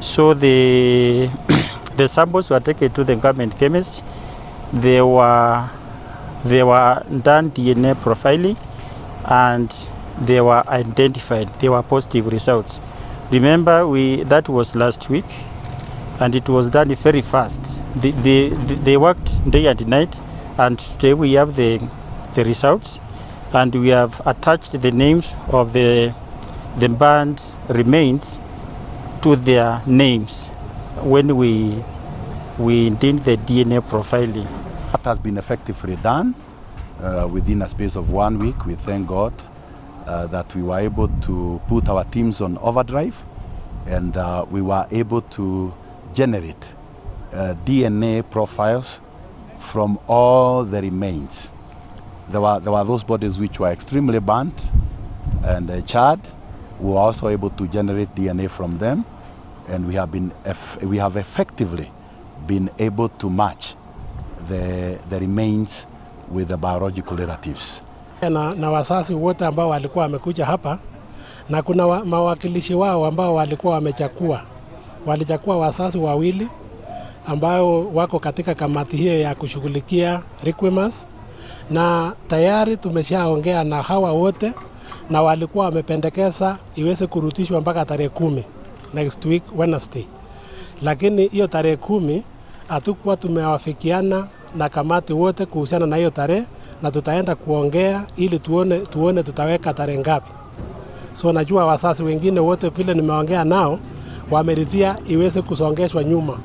So the the samples were taken to the government chemist. They were done DNA profiling, and they were identified. They were positive results. Remember, that was last week, and it was done very fast. They worked day and night, and today we have the results, and we have attached the names of the burned remains to their names when we did the DNA profiling. That has been effectively done within a space of 1 week. We thank God that we were able to put our teams on overdrive, and we were able to generate DNA profiles from all the remains. There were those bodies which were extremely burnt and charred. We were also able to generate DNA from them, and we have effectively been able to match the remains with the biological relatives. Na wasasi wote ambao walikuwa wamekuja hapa, na kuna mawakilishi wao ambao walikuwa walichakua wasasi wawili ambao wako katika kamati hiyo ya kushughulikia requirements, na tayari tumeshaongea na hawa wote, na walikuwa wamependekeza iweze kurutishwa mpaka tarehe 10 next week Wednesday. Lakini hiyo tarehe 10 hatukuwa tumewafikiana na kamati wote kuhusiana na hiyo tarehe, na tutaenda kuongea ili tuone tutaweka tarehe ngapi. So najua wasasi wengine wote vile nimeongea nao wameridhia iweze kusongeshwa nyuma.